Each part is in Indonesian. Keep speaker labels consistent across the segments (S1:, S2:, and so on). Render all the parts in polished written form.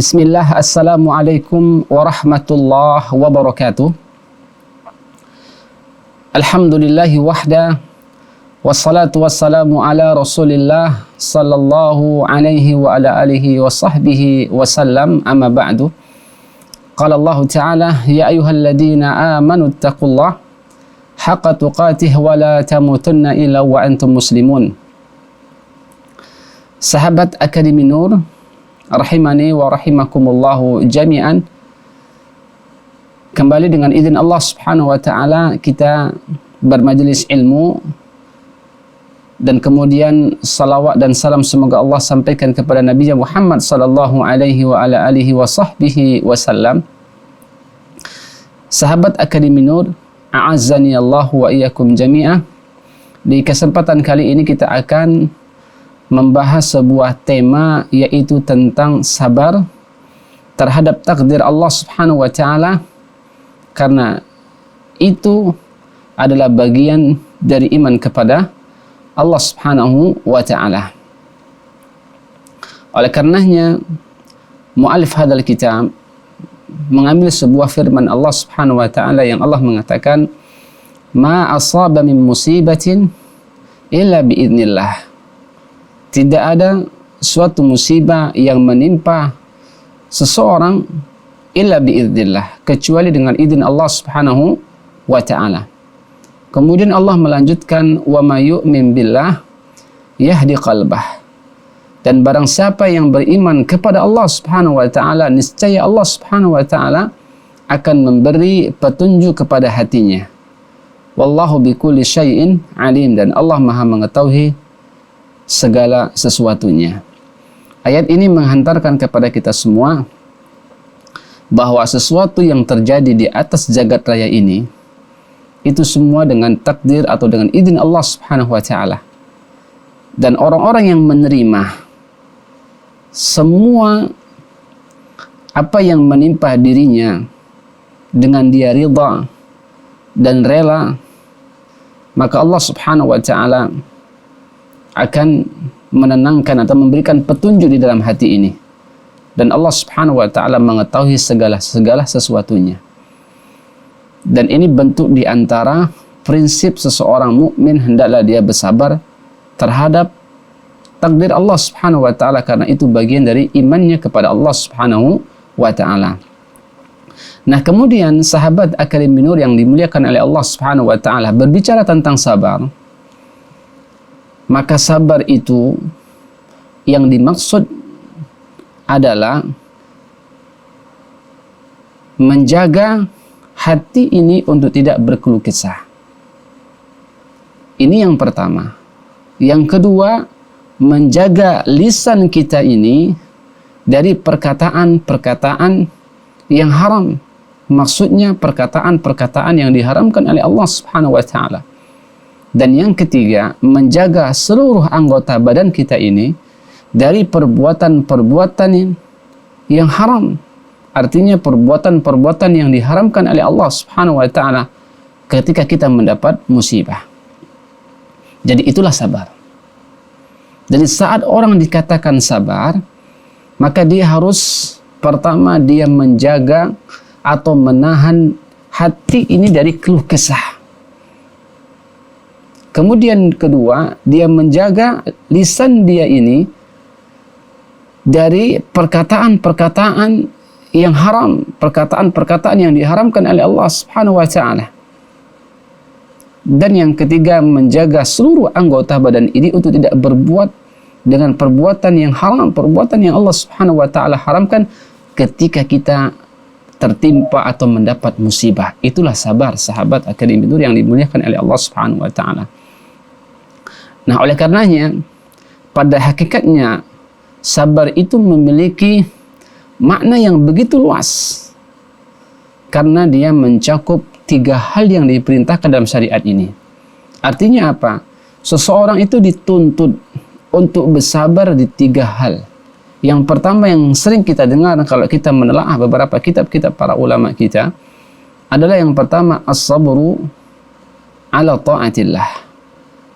S1: Bismillah, Assalamualaikum warahmatullahi wabarakatuh. Alhamdulillahi wahda, wassalatu wassalamu ala rasulillah sallallahu alaihi wa ala alihi wa sahbihi wasallam, amma ba'du. Qala Allah ta'ala, ya ayyuhalladzina amanu attaqullah haqqa tuqatih wa la tamutunna illa wa antum muslimun. Sahabat Akademi Nur, rahimani wa rahimakumullahu jami'an. Kembali dengan izin Allah subhanahu wa ta'ala kita bermajelis ilmu, dan kemudian salawat dan salam semoga Allah sampaikan kepada Nabi Muhammad sallallahu alaihi wa ala alihi wa sahbihi wasallam. Sahabat Akademi Nur, a'azzani Allah wa iyyakum jami'ah. Di kesempatan kali ini kita akan membahas sebuah tema, yaitu tentang sabar terhadap takdir Allah subhanahu wa ta'ala, karena itu adalah bagian dari iman kepada Allah subhanahu wa ta'ala. Oleh karenanya mu'alif hadal kitab mengambil sebuah firman Allah subhanahu wa ta'ala yang Allah mengatakan, ma asaba min musibatin illa biidnillah. Tidak ada suatu musibah yang menimpa seseorang illa biiznillah, kecuali dengan izin Allah subhanahu wa ta'ala. Kemudian Allah melanjutkan, wa may yu'min billah yahdi qalbah. Dan barang siapa yang beriman kepada Allah subhanahu wa ta'ala, niscaya Allah subhanahu wa ta'ala akan memberi petunjuk kepada hatinya. Wallahu bikulli syai'in alim. Dan Allah maha mengetahui segala sesuatunya. Ayat ini menghantarkan kepada kita semua bahwa sesuatu yang terjadi di atas jagat raya ini, itu semua dengan takdir atau dengan izin Allah subhanahu wa ta'ala. Dan orang-orang yang menerima semua apa yang menimpa dirinya dengan dia ridha dan rela, maka Allah subhanahu wa ta'ala akan menenangkan atau memberikan petunjuk di dalam hati ini. Dan Allah subhanahu wa ta'ala mengetahui segala sesuatunya. Dan ini bentuk di antara prinsip seseorang mukmin, hendaklah dia bersabar terhadap takdir Allah subhanahu wa ta'ala, karena itu bagian dari imannya kepada Allah subhanahu wa ta'ala. Nah, kemudian sahabat Akademi Nur yang dimuliakan oleh Allah subhanahu wa ta'ala berbicara tentang sabar. Maka sabar itu yang dimaksud adalah menjaga hati ini untuk tidak berkeluh kesah. Ini yang pertama. Yang kedua, menjaga lisan kita ini dari perkataan-perkataan yang haram. Maksudnya perkataan-perkataan yang diharamkan oleh Allah subhanahu wa ta'ala. Dan yang ketiga, menjaga seluruh anggota badan kita ini dari perbuatan-perbuatan yang haram. Artinya perbuatan-perbuatan yang diharamkan oleh Allah subhanahu wa ta'ala ketika kita mendapat musibah. Jadi itulah sabar. Jadi saat orang dikatakan sabar, maka dia harus pertama dia menjaga atau menahan hati ini dari keluh kesah. Kemudian kedua, dia menjaga lisan dia ini dari perkataan-perkataan yang haram, perkataan-perkataan yang diharamkan oleh Allah subhanahu wa ta'ala. Dan yang ketiga, menjaga seluruh anggota badan ini untuk tidak berbuat dengan perbuatan yang haram, perbuatan yang Allah subhanahu wa ta'ala haramkan ketika kita tertimpa atau mendapat musibah. Itulah sabar, sahabat Akademi Nur yang dimuliakan oleh Allah subhanahu wa ta'ala. Nah, oleh karenanya pada hakikatnya sabar itu memiliki makna yang begitu luas, karena dia mencakup 3 hal yang diperintahkan dalam syariat ini. Artinya apa? Seseorang itu dituntut untuk bersabar di 3 hal. Yang pertama yang sering kita dengar kalau kita menelaah beberapa kitab-kitab para ulama kita adalah yang pertama, as-sabru ala ta'atillah.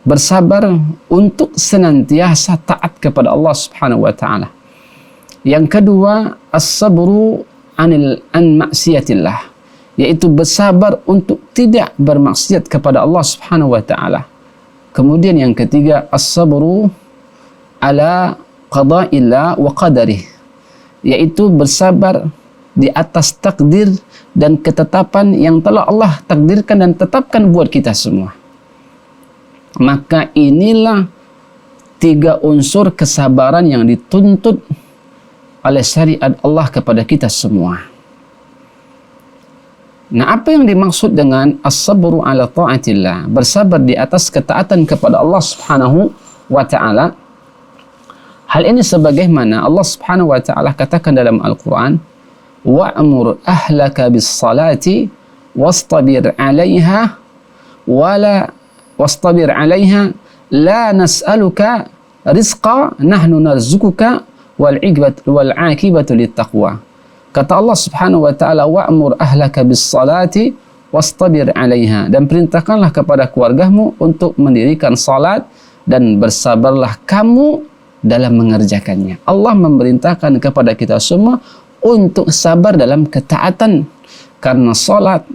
S1: bersabar untuk senantiasa taat kepada Allah Subhanahu wa taala. Yang kedua, as-sabru an maksiatillah, yaitu bersabar untuk tidak bermaksiat kepada Allah Subhanahu wa taala. Kemudian yang ketiga, as-sabru ala qada'illah wa qadarih, yaitu bersabar di atas takdir dan ketetapan yang telah Allah takdirkan dan tetapkan buat kita semua. Maka inilah 3 unsur kesabaran yang dituntut oleh syariat Allah kepada kita semua. Nah, apa yang dimaksud dengan as-sabru ala ta'atillah, bersabar di atas ketaatan kepada Allah Subhanahu wa taala? Hal ini sebagaimana Allah Subhanahu wa taala katakan dalam Al-Qur'an, wa'mur ahlaka bis salati wastabir 'alaiha la nas'aluka rizqa nahnu narzuquka wal 'aqibatu littaqwa. Kata Allah Subhanahu wa taala, wa'mur ahlaka bis salati wastabir 'alaiha, dan perintahkanlah kepada keluargamu untuk mendirikan salat dan bersabarlah kamu dalam mengerjakannya. Allah memerintahkan kepada kita semua untuk sabar dalam ketaatan, karena salat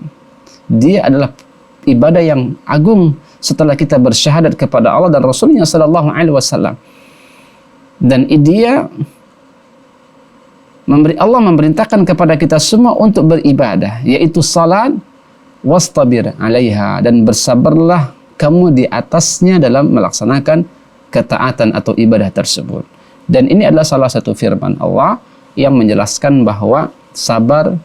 S1: dia adalah ibadah yang agung setelah kita bersyahadat kepada Allah dan Rasulnya sallallahu alaihi wasallam. Dan Allah memerintahkan kepada kita semua untuk beribadah, yaitu salat, wastabir 'alaiha, dan bersabarlah kamu di atasnya dalam melaksanakan ketaatan atau ibadah tersebut. Dan ini adalah salah satu firman Allah yang menjelaskan bahwa sabar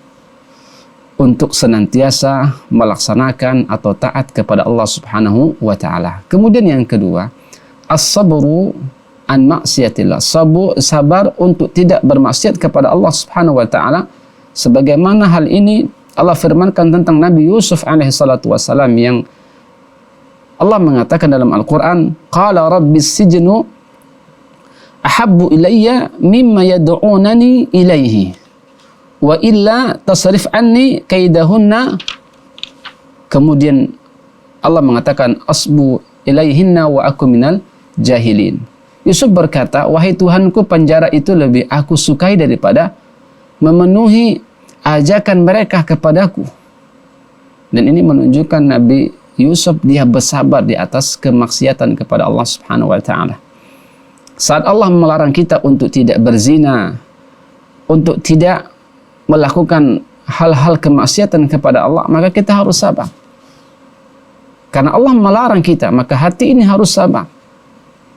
S1: untuk senantiasa melaksanakan atau taat kepada Allah Subhanahu wa taala. Kemudian yang kedua, as-sabru an maksiatillah, sabar untuk tidak bermaksiat kepada Allah Subhanahu wa taala, sebagaimana hal ini Allah firmankan tentang Nabi Yusuf alaihi salatu wasalam, yang Allah mengatakan dalam Al-Qur'an, qala rabbis sijnu ahabbu ilayya mimma yad'unani ilaihi wa illa tasrif anni kaidahunna. Kemudian Allah mengatakan, asbu ilaihinna wa aku minal jahilin. Yusuf berkata, wahai Tuhanku, penjara itu lebih aku sukai daripada memenuhi ajakan mereka kepadaku. Dan ini menunjukkan Nabi Yusuf dia bersabar di atas kemaksiatan kepada Allah Subhanahu wa taala. Saat Allah melarang kita untuk tidak berzina, untuk tidak melakukan hal-hal kemaksiatan kepada Allah, maka kita harus sabar. Karena Allah melarang kita, maka hati ini harus sabar.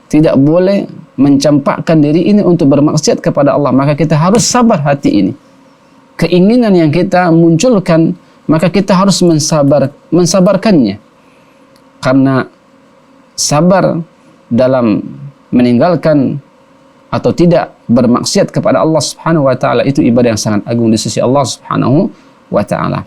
S1: Tidak boleh mencampakkan diri ini untuk bermaksiat kepada Allah, maka kita harus sabar hati ini. Keinginan yang kita munculkan, maka kita harus mensabarkannya. Karena sabar dalam meninggalkan atau tidak bermaksiat kepada Allah Subhanahu wa taala itu ibadah yang sangat agung di sisi Allah Subhanahu wa taala.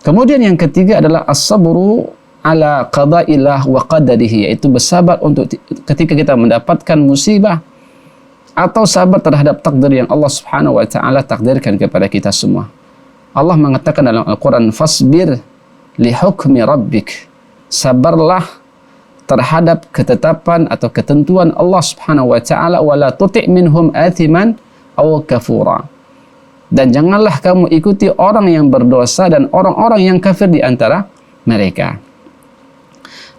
S1: Kemudian yang ketiga adalah as-sabru ala qada'illah wa qadarihi, yaitu bersabar untuk ketika kita mendapatkan musibah atau sabar terhadap takdir yang Allah Subhanahu wa taala takdirkan kepada kita semua. Allah mengatakan dalam Al-Qur'an, fasbir li hukmi rabbik, sabarlah terhadap ketetapan atau ketentuan Allah Subhanahu wa taala, wala tuti' minhum athiman aw kafura, dan janganlah kamu ikuti orang yang berdosa dan orang-orang yang kafir di antara mereka.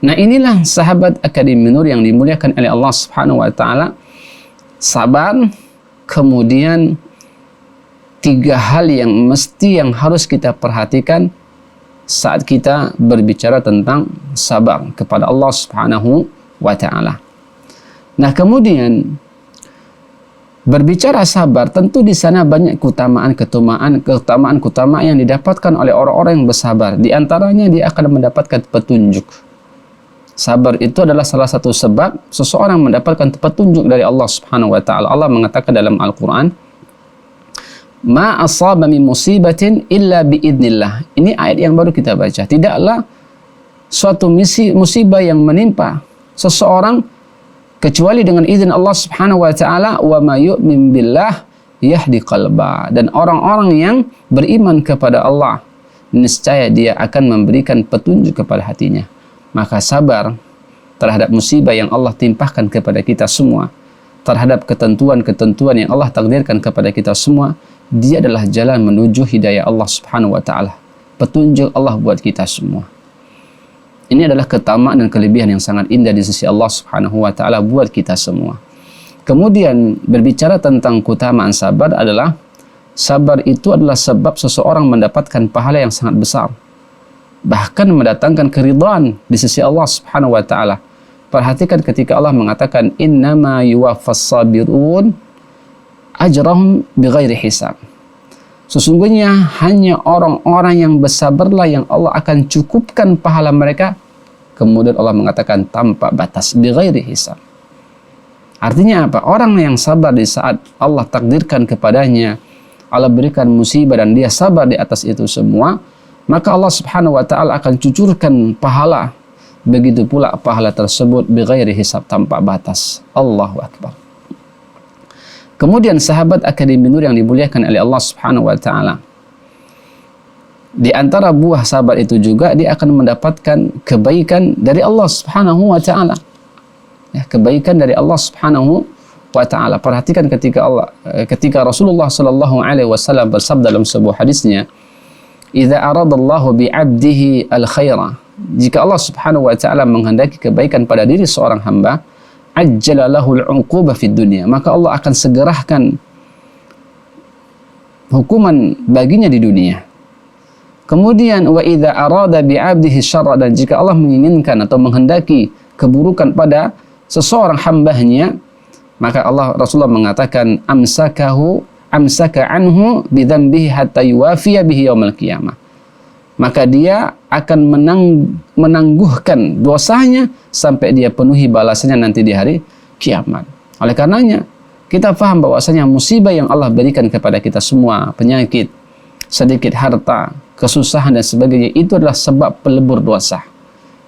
S1: Nah, inilah sahabat Akademi Nur yang dimuliakan oleh Allah Subhanahu wa taala. Sabar, kemudian 3 hal yang harus kita perhatikan saat kita berbicara tentang sabar kepada Allah Subhanahu wa taala. Nah, kemudian berbicara sabar, tentu di sana banyak keutamaan yang didapatkan oleh orang-orang yang bersabar. Di antaranya dia akan mendapatkan petunjuk. Sabar itu adalah salah satu sebab seseorang mendapatkan petunjuk dari Allah Subhanahu wa taala. Allah mengatakan dalam Al-Qur'an, ma asaba min musibatin illa biidnillah. Ini ayat yang baru kita baca. Tidaklah suatu musibah yang menimpa seseorang kecuali dengan izin Allah Subhanahu wa taala. Wa ma yu'min billah yahdi qalba, dan orang-orang yang beriman kepada Allah niscaya dia akan memberikan petunjuk kepada hatinya. Maka sabar terhadap musibah yang Allah timpahkan kepada kita semua terhadap ketentuan-ketentuan yang Allah takdirkan kepada kita semua, dia adalah jalan menuju hidayah Allah Subhanahu wa taala. Petunjuk Allah buat kita semua. Ini adalah keutamaan dan kelebihan yang sangat indah di sisi Allah Subhanahu wa taala buat kita semua. Kemudian berbicara tentang keutamaan sabar adalah sabar itu adalah sebab seseorang mendapatkan pahala yang sangat besar. Bahkan mendatangkan keridhaan di sisi Allah Subhanahu wa taala. Perhatikan ketika Allah mengatakan innama yuwaffas sabirun ajrahum bighairi hisab. Sesungguhnya hanya orang-orang yang bersabarlah yang Allah akan cukupkan pahala mereka. Kemudian Allah mengatakan tanpa batas, bighairi hisab. Artinya apa? Orang yang sabar di saat Allah takdirkan kepadanya, Allah berikan musibah dan dia sabar di atas itu semua, maka Allah Subhanahu wa taala akan cucurkan pahala. Begitu pula pahala tersebut bighairi hisab, tanpa batas. Allahu akbar. Kemudian sahabat Akademi Nur yang dimuliakan oleh Allah Subhanahu wa taala, di antara buah sabar itu juga dia akan mendapatkan kebaikan dari Allah Subhanahu wa taala. Ya, kebaikan dari Allah Subhanahu wa taala. Perhatikan ketika Rasulullah sallallahu alaihi wasallam bersabda dalam sebuah hadisnya, "Idza aradallahu bi 'abdihi al-khaira." Jika Allah Subhanahu wa taala menghendaki kebaikan pada diri seorang hamba, ajjala lahul 'uqubah fid dunya, maka Allah akan segerakan hukuman baginya di dunia. Kemudian wa idza arada bi 'abdihi syarra, dan jika Allah menginginkan atau menghendaki keburukan pada seseorang hambanya, maka Rasulullah mengatakan amsaka anhu bi dzambihi hatta yuwafiya bihi yaumil qiyamah. Maka dia akan menangguhkan dosanya sampai dia penuhi balasannya nanti di hari kiamat. Oleh karenanya, kita faham bahwasanya musibah yang Allah berikan kepada kita semua, penyakit, sedikit harta, kesusahan dan sebagainya, itu adalah sebab pelebur dosa.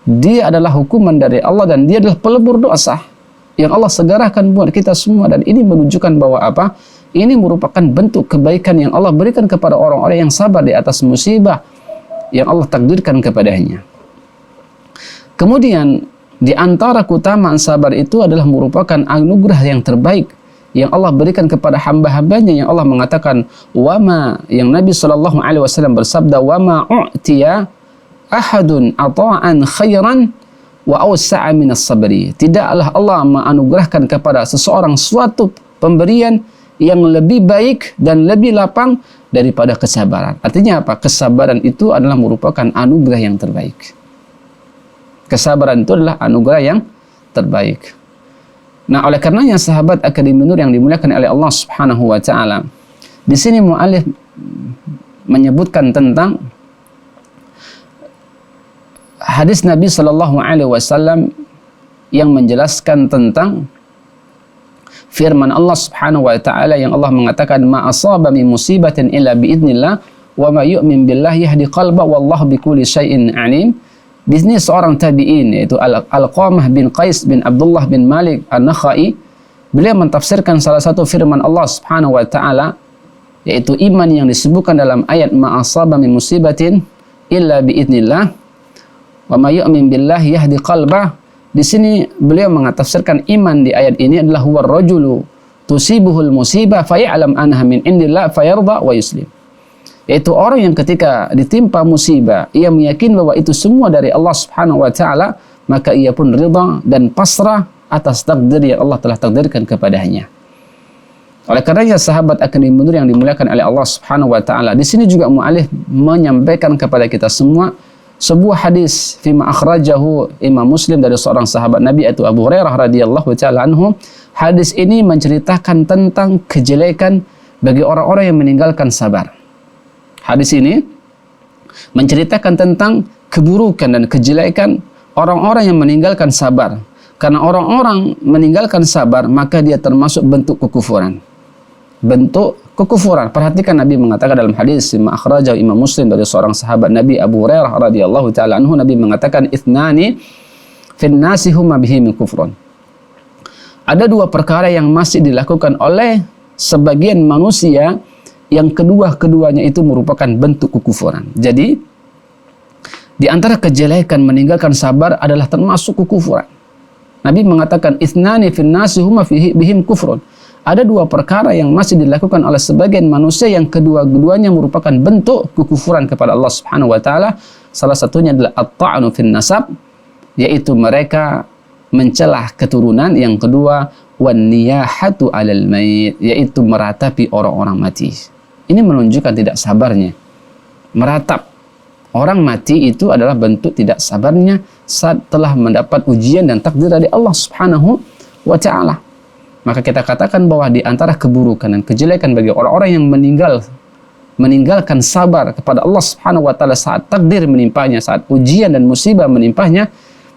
S1: Dia adalah hukuman dari Allah dan dia adalah pelebur dosa yang Allah segerakan buat kita semua. Dan ini menunjukkan bahwa apa? Ini merupakan bentuk kebaikan yang Allah berikan kepada orang-orang yang sabar di atas musibah yang Allah takdirkan kepadanya. Kemudian di antara keutamaan sabar itu adalah merupakan anugerah yang terbaik yang Allah berikan kepada hamba-hambanya, yang Allah mengatakan yang Nabi SAW bersabda, wama u'tiya ahadun ata'an khairan wa awsa'a minas sabri. Tidaklah Allah menganugerahkan kepada seseorang suatu pemberian yang lebih baik dan lebih lapang daripada kesabaran. Artinya apa? Kesabaran itu adalah merupakan anugerah yang terbaik. Kesabaran itu adalah anugerah yang terbaik. Nah, oleh karenanya sahabat Akademi Nur yang dimuliakan oleh Allah Subhanahu wa taala, di sini muallif menyebutkan tentang hadis Nabi sallallahu alaihi wasallam yang menjelaskan tentang firman Allah Subhanahu wa taala yang Allah mengatakan ma asaba min musibatin illa biidznillah wa ma yu'min billahi yahdi qalba wallahu bikulli syai'in alim. Di sini seorang tabi'in, yaitu Alqamah bin Qais bin Abdullah bin Malik An-Nakhai, beliau mentafsirkan salah satu firman Allah Subhanahu wa taala, yaitu iman yang disebutkan dalam ayat ma asaba min musibatin illa biidznillah wa ma yu'min billahi yahdi qalba. Di sini beliau mengatafsirkan iman di ayat ini adalah huwar rajulu tusibuhul musibah faya'lam anha min indillah fayarda wa yuslim. Yaitu orang yang ketika ditimpa musibah, ia meyakini bahwa itu semua dari Allah Subhanahu wa taala, maka ia pun ridha dan pasrah atas takdir yang Allah telah takdirkan kepadanya. Oleh karenanya sahabat Akademi Nur yang dimuliakan oleh Allah Subhanahu wa taala, di sini juga muallif menyampaikan kepada kita semua sebuah hadis fima akhrajahu Imam Muslim dari seorang sahabat Nabi, yaitu Abu Hurairah radhiyallahu taala anhu. Hadis ini menceritakan tentang kejelekan bagi orang-orang yang meninggalkan sabar. Hadis ini menceritakan tentang keburukan dan kejelekan orang-orang yang meninggalkan sabar. Karena orang-orang meninggalkan sabar, maka dia termasuk bentuk kekufuran. Bentuk kekufuran. Perhatikan Nabi mengatakan dalam hadis yang akhrajahu Imam Muslim dari seorang sahabat Nabi Abu Hurairah radhiyallahu taala anhu, Nabi mengatakan ithnani fin nasi huma bihi min kufrun. Ada dua perkara yang masih dilakukan oleh sebagian manusia yang kedua-keduanya itu merupakan bentuk kekufuran. Jadi di antara kejelekan meninggalkan sabar adalah termasuk kekufuran. Nabi mengatakan ithnani fin nasi huma bihim kufrun. Ada dua perkara yang masih dilakukan oleh sebagian manusia yang kedua-duanya merupakan bentuk kekufuran kepada Allah Subhanahu wa taala. Salah satunya adalah at-ta'nu fin nasab, yaitu mereka mencelah keturunan. Yang kedua, wan niyahatu 'alal mayit, yaitu meratapi orang-orang mati. Ini menunjukkan tidak sabarnya. Meratap orang mati itu adalah bentuk tidak sabarnya saat telah mendapat ujian dan takdir dari Allah Subhanahu wa taala. Maka kita katakan bahwa di antara keburukan dan kejelekan bagi orang-orang yang meninggalkan sabar kepada Allah Subhanahu wa taala saat takdir menimpanya, saat ujian dan musibah menimpanya,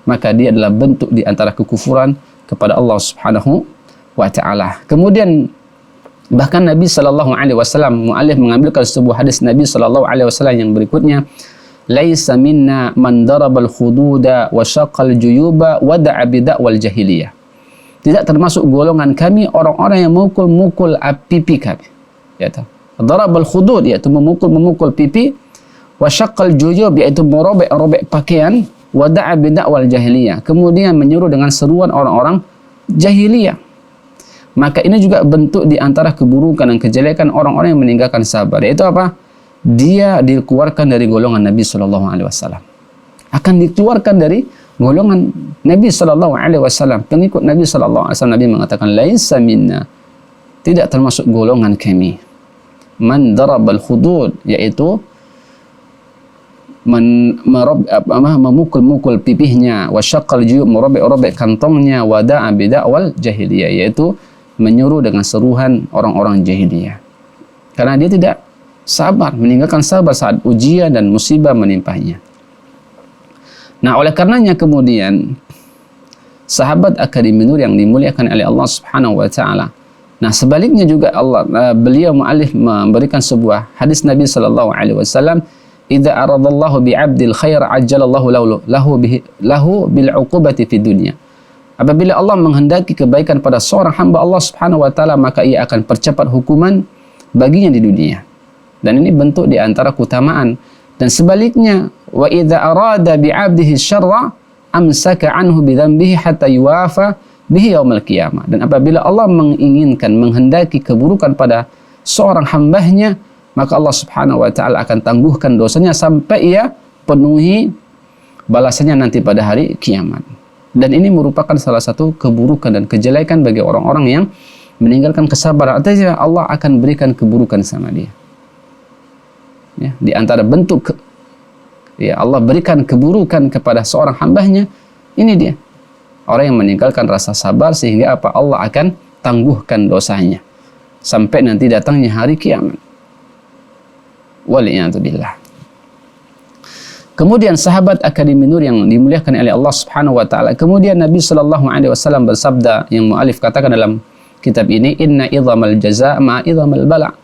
S1: maka dia adalah bentuk di antara kekufuran kepada Allah Subhanahu wa taala. Kemudian bahkan Nabi sallallahu alaihi wasallam, muallif mengambilkan sebuah hadis Nabi sallallahu alaihi wasallam yang berikutnya, laisa minna man darabal khududa wa syaqal juyuba wa da'a bid'awal jahiliyah. Tidak termasuk golongan kami orang-orang yang memukul pipi kami. Yaitu darabal khudud, yaitu memukul pipi, wa syaqqal juyub, yaitu merobek-robek pakaian, wa da'a bid'awal jahiliyah, kemudian menyuruh dengan seruan orang-orang jahiliyah. Maka ini juga bentuk di antara keburukan dan kejelekan orang-orang yang meninggalkan sabar. Yaitu apa? Dia dikeluarkan dari golongan Nabi sallallahu alaihi wasallam. Akan dikeluarkan dari golongan Nabi sallallahu alaihi wasallam, pengikut Nabi sallallahu alaihi wasallam. Nabi mengatakan laisa minna, tidak termasuk golongan kami, man darabal khudud, yaitu memukul-mukul pipihnya, wa syaqqal juyub, merobek-robek kantongnya, wa da'a bid'awal jahiliyah, yaitu menyuruh dengan seruhan orang-orang jahiliyah. Karena dia tidak sabar, meninggalkan sabar saat ujian dan musibah menimpanya. Nah, oleh karenanya kemudian sahabat Akademi Nur yang dimuliakan oleh Allah Subhanahu wa taala. Nah, sebaliknya juga beliau muallif memberikan sebuah hadis Nabi sallallahu alaihi wasallam, "Idza aradallahu bi'abdil khair ajjalallahu lahu bil 'uqubati fid dunya." Apabila Allah menghendaki kebaikan pada seorang hamba Allah Subhanahu wa taala, maka ia akan percepat hukuman baginya di dunia. Dan ini bentuk di antara keutamaan. Dan sebaliknya, wa idza arada bi'abdihi syarra amsaka anhu bidzambihi hatta yuwafa bihi yaumil qiyamah. Dan apabila Allah menginginkan, menghendaki keburukan pada seorang hambanya, maka Allah Subhanahu wa taala akan tangguhkan dosanya sampai ia penuhi balasannya nanti pada hari kiamat. Dan ini merupakan salah satu keburukan dan kejelekan bagi orang-orang yang meninggalkan kesabaran. Artinya Allah akan berikan keburukan sama dia. Ya, di antara bentuk Allah berikan keburukan kepada seorang hambanya, ini dia orang yang meninggalkan rasa sabar, sehingga apa? Allah akan tangguhkan dosanya sampai nanti datangnya hari kiamat. Waliyadzubillah. Kemudian sahabat Akademi Nur yang dimuliakan oleh Allah Subhanahu wa taala, kemudian Nabi sallallahu alaihi wasallam bersabda, yang muallif katakan dalam kitab ini, inna idzamal jazaa ma idzamal bala'.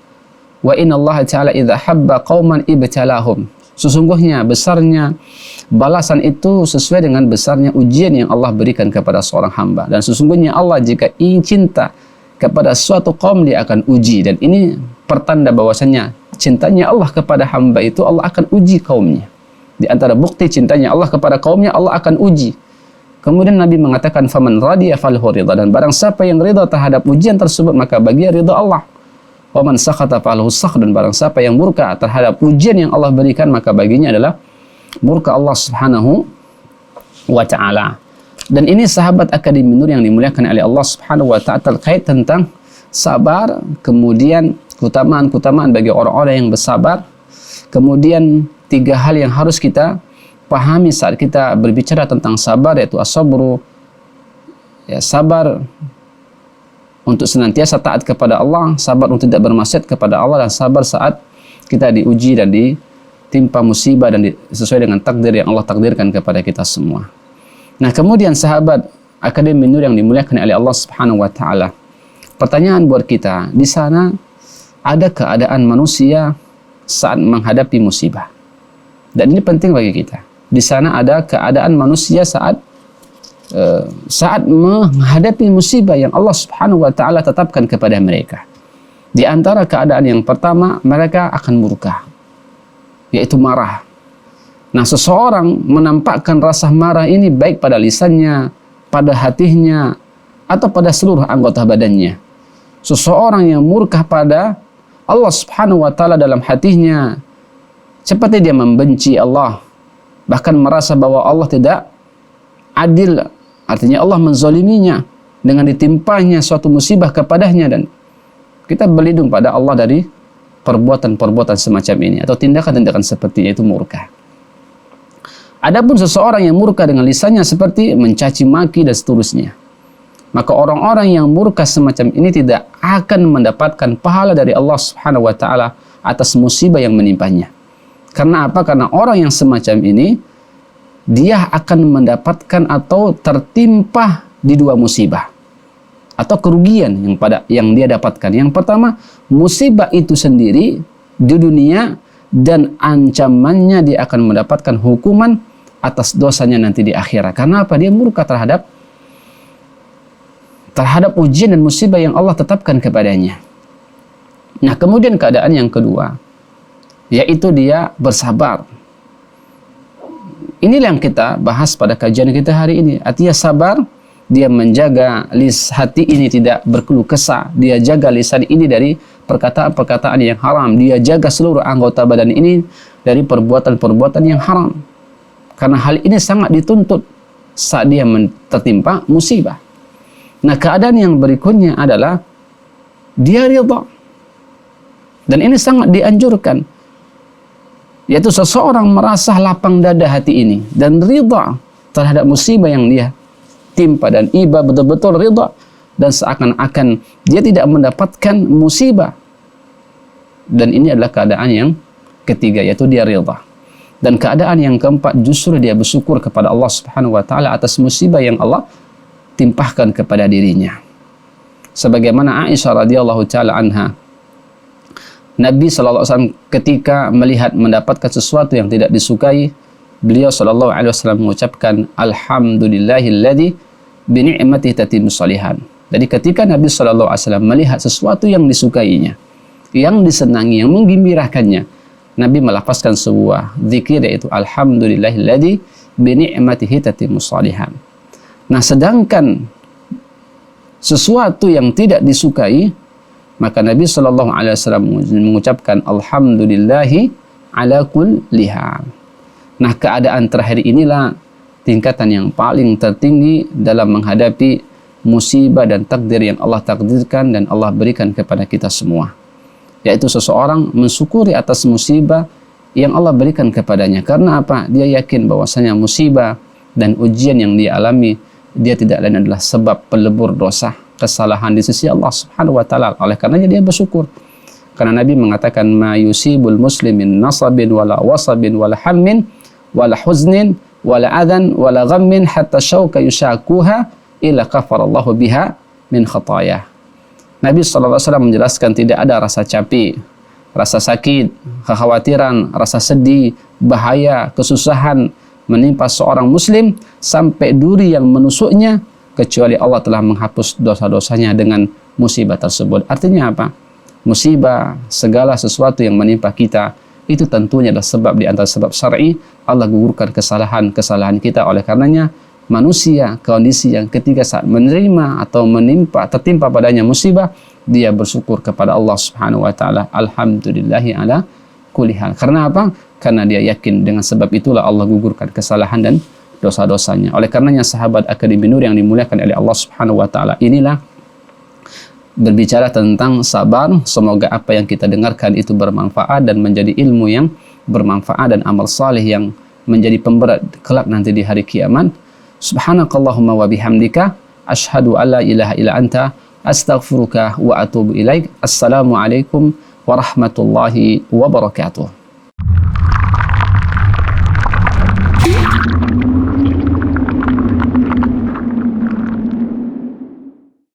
S1: Wa inna Allah ta'ala idza habba qauman ibtalahum. Sesungguhnya besarnya balasan itu sesuai dengan besarnya ujian yang Allah berikan kepada seorang hamba. Dan sesungguhnya Allah jika ingin cinta kepada suatu kaum, dia akan uji. Dan ini pertanda bahwasannya cintanya Allah kepada hamba itu, Allah akan uji kaumnya. Di antara bukti cintanya Allah kepada kaumnya, Allah akan uji. Kemudian Nabi mengatakan, faman radiya falhu ridha, dan barang siapa yang ridha terhadap ujian tersebut, maka baginya ridha Allah. Wa man sakhata falahu sakh, dan barang siapa yang murka terhadap ujian yang Allah berikan, maka baginya adalah murka Allah Subhanahu wa taala. Dan ini sahabat Akademi Nur yang dimuliakan oleh Allah Subhanahu wa taala terkait tentang sabar, kemudian keutamaan-keutamaan bagi orang-orang yang bersabar. Kemudian 3 hal yang harus kita pahami saat kita berbicara tentang sabar, yaitu as-sabru, ya, sabar untuk senantiasa taat kepada Allah, sabar untuk tidak bermaksiat kepada Allah, dan sabar saat kita diuji dan ditimpa musibah dan sesuai dengan takdir yang Allah takdirkan kepada kita semua. Nah, kemudian sahabat Akademi Nur yang dimuliakan oleh Allah Subhanahu wa taala, pertanyaan buat kita, di sana ada keadaan manusia saat menghadapi musibah. Dan ini penting bagi kita. Di sana ada keadaan manusia saat menghadapi musibah yang Allah Subhanahu wa taala tetapkan kepada mereka. Di antara keadaan yang pertama, mereka akan murka, yaitu marah. Nah, seseorang menampakkan rasa marah ini baik pada lisannya, pada hatinya atau pada seluruh anggota badannya. Seseorang yang murka pada Allah Subhanahu wa taala dalam hatinya, seperti dia membenci Allah, bahkan merasa bahwa Allah tidak adil, artinya Allah menzaliminya dengan ditimpanya suatu musibah kepadanya, dan kita berlindung pada Allah dari perbuatan-perbuatan semacam ini atau tindakan-tindakan seperti itu murka. Adapun seseorang yang murka dengan lisannya seperti mencaci maki dan seterusnya, maka orang-orang yang murka semacam ini tidak akan mendapatkan pahala dari Allah Subhanahu wa taala atas musibah yang menimpanya. Karena apa? Karena orang yang semacam ini dia akan mendapatkan atau tertimpa di dua musibah atau kerugian yang dia dapatkan. Yang pertama, musibah itu sendiri di dunia, dan ancamannya dia akan mendapatkan hukuman atas dosanya nanti di akhirat. Karena apa? Dia murka terhadap ujian dan musibah yang Allah tetapkan kepadanya. Nah, kemudian keadaan yang kedua, yaitu dia bersabar. Inilah yang kita bahas pada kajian kita hari ini. Artinya sabar, dia menjaga hati ini tidak berkeluh kesah, dia jaga lisan ini dari perkataan-perkataan yang haram, dia jaga seluruh anggota badan ini dari perbuatan-perbuatan yang haram. Karena hal ini sangat dituntut saat dia tertimpa musibah. Nah, keadaan yang berikutnya adalah dia ridha. Dan ini sangat dianjurkan, yaitu seseorang merasa lapang dada hati ini dan ridha terhadap musibah yang dia timpa, dan iba betul-betul ridha, dan seakan-akan dia tidak mendapatkan musibah. Dan ini adalah keadaan yang ketiga, yaitu dia ridha. Dan keadaan yang keempat, justru dia bersyukur kepada Allah Subhanahu wa taala atas musibah yang Allah timpahkan kepada dirinya. Sebagaimana Aisyah radhiyallahu taala anha, Nabi SAW ketika mendapatkan sesuatu yang tidak disukai, beliau SAW mengucapkan alhamdulillahilladzi bi ni'matihi tatimmu shalihan. Jadi ketika Nabi SAW melihat sesuatu yang disukainya, yang disenangi, yang menggembirakannya, Nabi melafazkan sebuah zikir, yaitu alhamdulillahilladzi bi ni'matihi tatimmu shalihan. Nah, sedangkan sesuatu yang tidak disukai, maka Nabi SAW mengucapkan alhamdulillahi ala kulli hal. Nah, keadaan terakhir inilah tingkatan yang paling tertinggi dalam menghadapi musibah dan takdir yang Allah takdirkan dan Allah berikan kepada kita semua, yaitu seseorang mensyukuri atas musibah yang Allah berikan kepadanya. Karena apa? Dia yakin bahwasanya musibah dan ujian yang dia alami, dia tidak lain adalah sebab pelebur dosa, kesalahan di sisi Allah Subhanahu wa taala. Oleh karenanya dia bersyukur. Karena Nabi mengatakan ma yusibul muslimin nasabin wala wasabin wala hammin wala huznin wala adhan wala ghammin hatta syauka yushakuha illa kafarallahu biha min khatayah. Nabi SAW menjelaskan tidak ada rasa capek, rasa sakit, kekhawatiran, rasa sedih, bahaya, kesusahan menimpa seorang muslim sampai duri yang menusuknya, kecuali Allah telah menghapus dosa-dosanya dengan musibah tersebut. Artinya apa? Musibah, segala sesuatu yang menimpa kita, itu tentunya adalah sebab di antara sebab syar'i Allah gugurkan kesalahan-kesalahan kita. Oleh karenanya manusia, kondisi yang ketika saat menerima atau tertimpa padanya musibah, dia bersyukur kepada Allah Subhanahu wa taala, alhamdulillahi ala kulli hal. Karena apa? Karena dia yakin dengan sebab itulah Allah gugurkan kesalahan dan dosa-dosanya. Oleh karenanya sahabat Akademi Nur yang dimuliakan oleh Allah Subhanahu wa taala, inilah berbicara tentang sabar. Semoga apa yang kita dengarkan itu bermanfaat dan menjadi ilmu yang bermanfaat dan amal saleh yang menjadi pemberat kelak nanti di hari kiamat. Subhanakallahumma wa bihamdika asyhadu an la ilaha illa anta astaghfiruka wa atubu ilaik. Assalamualaikum warahmatullahi wabarakatuh.